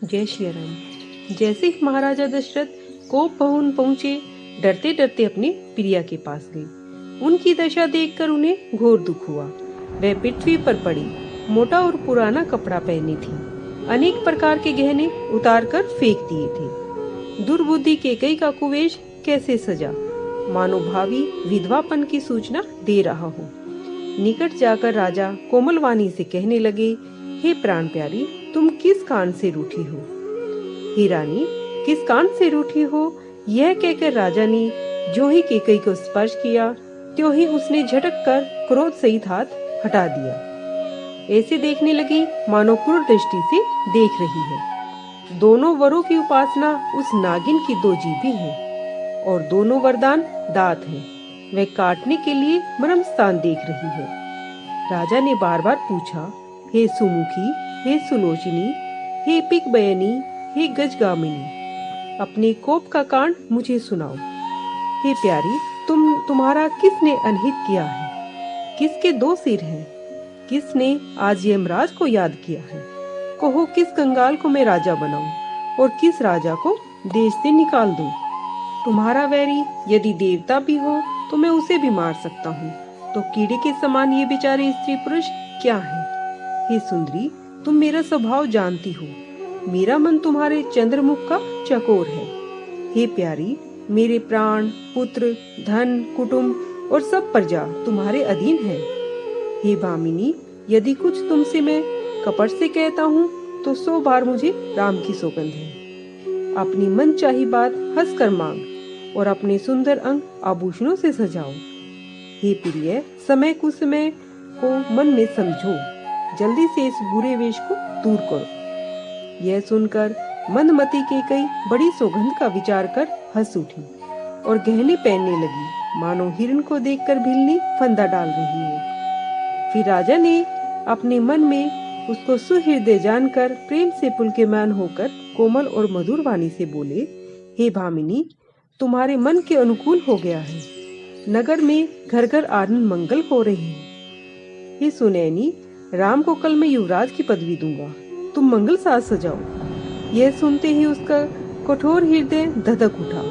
जय श्री राम। जैसे ही महाराजा दशरथ कोप भवन पहुंचे, डरते डरते अपने प्रिया के पास गए। उनकी दशा देखकर उन्हें घोर दुख हुआ। वह पृथ्वी पर पड़ी, मोटा और पुराना कपड़ा पहनी थी, अनेक प्रकार के गहने उतार कर फेंक दिए थे। दुर्बुद्धि कैकेयी का कुवेश कैसे सजा, मानो भावी विधवापन की सूचना दे रहा हो। निकट जाकर राजा कोमलवाणी से कहने लगे, हे प्राण प्यारी, तुम किस कान से रूठी हो? हे रानी, किस कान से रूठी हो? यह कहकर राजा ने जो ही कैकेयी को स्पर्श किया, त्यों ही उसने झटक कर क्रोध सहित हाथ हटा दिया। ऐसे देखने लगी मानो क्रूर दृष्टि से देख रही है। दोनों वरों की उपासना उस नागिन की दो जीभें हैं और दोनों वरदान दांत हैं। वह काटने के लिए मरम स्थान देख रही है। राजा ने बार बार पूछा, हे सुमुखी, हे सुलोचनी, हे पिकबयनी, हे गजगामिनी, अपने कोप का कांड मुझे सुनाओ। हे प्यारी, तुम्हारा किसने अनहित किया है? किसके दो सिर हैं? किसने आज यमराज को याद किया है? कहो, किस कंगाल को मैं राजा बनाऊं और किस राजा को देश से निकाल दूं? तुम्हारा वैरी यदि देवता भी हो तो मैं उसे भी मार सकता हूँ, तो कीड़े के समान ये बेचारे स्त्री पुरुष क्या हैं? हे सुंदरी, तुम मेरा स्वभाव जानती हो। मेरा मन तुम्हारे चंद्रमुख का चकोर है। हे प्यारी, मेरे प्राण, पुत्र, धन, कुटुंब और सब प्रजा तुम्हारे अधीन है। हे भामिनी, यदि कुछ तुमसे मैं कपट से कहता हूँ तो 100 बार मुझे राम की सौगंध है। अपनी मन चाही बात हंस कर मांग और अपने सुंदर अंग आभूषणों से सजाओ। हे प्रिय, समय कुसमय को मन में समझो, जल्दी से इस बुरे वेश को दूर करो। यह सुनकर मंदमती कैकेयी बड़ी सौगंध का विचार कर हंस उठी और गहने पहनने लगी, मानो हिरण को देखकर भिलनी फंदा डाल रही हो। फिर राजा ने अपने मन में उसको सुहृदय जानकर प्रेम से पुलकिमान होकर कोमल और मधुर वाणी से बोले, हे भामिनी, तुम्हारे मन के अनुकूल हो गया है। नगर में घर घर आनंद मंगल हो रही है। हे सुनैनी, राम को कल मैं युवराज की पदवी दूंगा, तुम मंगल साज सजाओ। यह सुनते ही उसका कठोर हृदय धधक उठा,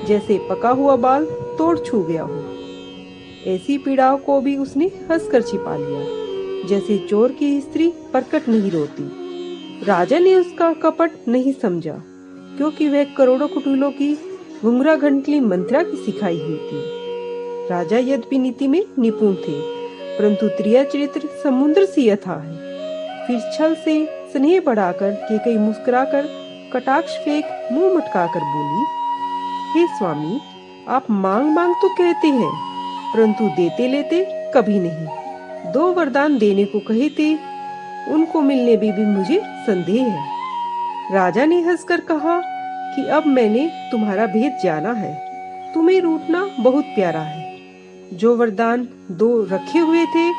जैसे पका हुआ बाल तोड़ छू गया हो। ऐसी पीड़ाओं को भी उसने हंसकर छिपा लिया, जैसे चोर की स्त्री परकट नहीं रोती। राजा ने उसका कपट नहीं समझा, क्योंकि वह करोड़ों कुटिलों की घुंघरा घंटली मंत्रा की सिखाई हुई थी। राजा यद्यपि नीति में निपुण थे, परंतु त्रिया चरित्र समुद्र सी अथाह है। फिर छल से स्नेह बढ़ाकर कैकेयी मुस्कुराकर कटाक्ष फेंक मुंह मटकाकर बोली, हे स्वामी, आप मांग मांग तो कहते हैं, परंतु देते लेते कभी नहीं। 2 वरदान देने को कहे थे, उनको मिलने में भी मुझे संदेह है। राजा ने हंसकर कहा कि अब मैंने तुम्हारा भेद जाना है। तुम्हें रूठना बहुत प्यारा है। जो वरदान 2 रखे हुए थे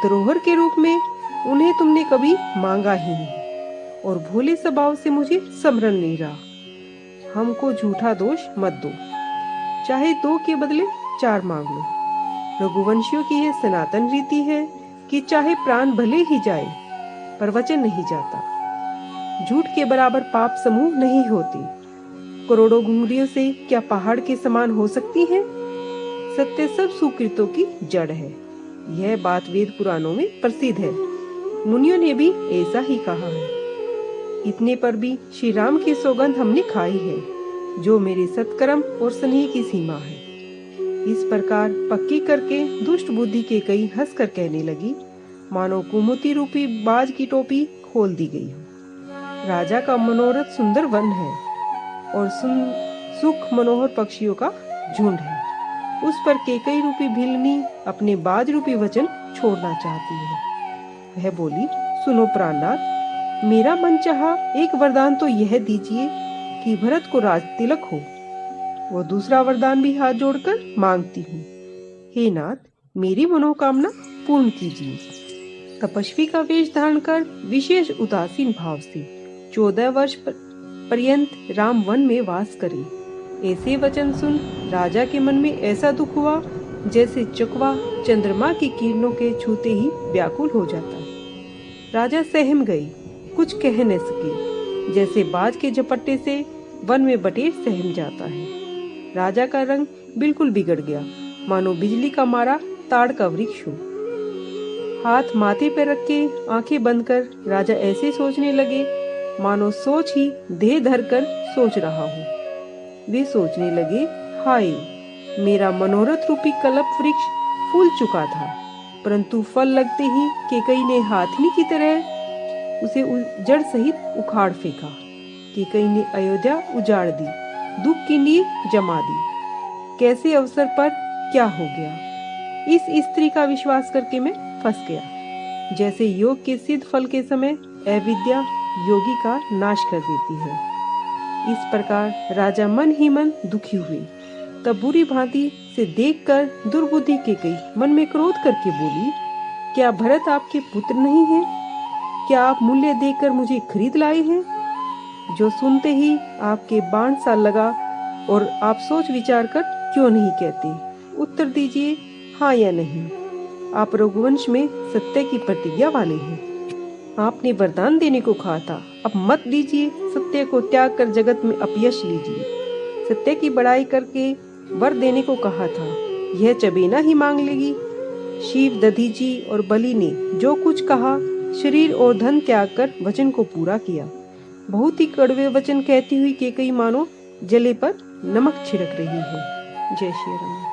धरोहर के रूप में, उन्हें तुमने कभी मांगा ही नहीं और भोले स्वभाव से मुझे स्मरण नहीं रहा। हमको झूठा दोष मत दो, चाहे 2 के बदले 4 मांग लो। रघुवंशियों की यह सनातन रीति है कि चाहे प्राण भले ही जाए, पर वचन नहीं जाता। झूठ के बराबर पाप समूह नहीं होते। करोड़ों घुंघरियों से क्या पहाड़ के समान हो सकती है? सत्य सब सुकृतों की जड़ है। यह बात वेद पुराणों में प्रसिद्ध है। मुनियों ने भी ऐसा ही कहा है। इतने पर भी श्री राम की सौगंध हमने खाई है, जो मेरे सत्कर्म और स्नेह की सीमा है। इस प्रकार पक्की करके दुष्ट बुद्धि कैकेयी हंसकर कहने लगी, मानो कुमुति रूपी बाज की टोपी खोल दी गई हो। राजा का मनोरथ सुंदर वन है और सुख मनोहर पक्षियों का झुंड है। उस पर कैकेयी रूपी भिलनी अपने बाज रूपी वचन छोड़ना चाहती है। वह बोली, सुनो प्राणनाथ, मेरा मन चाहा एक वरदान तो यह दीजिए कि भरत को राज तिलक हो। वो दूसरा वरदान भी हाथ जोड़कर मांगती हूँ। हे नाथ, मेरी मनोकामना पूर्ण कीजिए। तपस्वी का वेश धारण कर विशेष उदासीन भाव से 14 वर्ष पर्यंत राम वन में वास करे। ऐसे वचन सुन राजा के मन में ऐसा दुख हुआ, जैसे चकवा चंद्रमा की किरणों के छूते ही व्याकुल हो जाता। राजा सहम गए, कुछ कह न सके। जैसे बाज के झपट्टे से वन में बटेर सहम जाता है। राजा का रंग बिल्कुल बिगड़ गया, मानो बिजली का मारा ताड़ का वृक्ष हो। हाथ माथे पर रख के आंखें बंद कर राजा ऐसे सोचने लगे मानो सोच ही देह धर कर सोच रहा हो। वे सोचने लगे, हाय, मेरा मनोरथ रूपी कल्प वृक्ष फूल चुका था, परंतु फल लगते ही केकई ने हाथनी की तरह उसे जड़ सहित उखाड़ फेंका। केकई ने अयोध्या उजाड़ दी, दुख की नींव जमा दी। कैसे अवसर पर क्या हो गया। इस स्त्री का विश्वास करके मैं फंस गया। जैसे योग के सिद्ध फल के समय अविद्या योगी का नाश कर देती है, इस प्रकार राजा मन ही मन दुखी हुए। तब बुरी भांति से देखकर दुर्बुद्धि केकई मन में क्रोध करके बोली, क्या भरत आपके पुत्र नहीं है? क्या आप मूल्य देकर मुझे खरीद लाए हैं? जो सुनते ही आपके बाण सा लगा, और आप सोच विचार कर क्यों नहीं कहते? उत्तर दीजिए, हाँ या नहीं। आप रघुवंश में सत्य की प्रतिज्ञा वाले हैं। आपने वरदान देने को कहा था, अब मत दीजिए। सत्य को त्याग कर जगत में अपयश लीजिए। सत्य की बड़ाई करके वर देने को कहा था, यह चबेना ही मांग लेगी। शिव, दधीची और बलि ने जो कुछ कहा, शरीर और धन त्याग कर वचन को पूरा किया। बहुत ही कड़वे वचन कहती हुई केकई मानो जले पर नमक छिड़क रही है। जय श्री राम।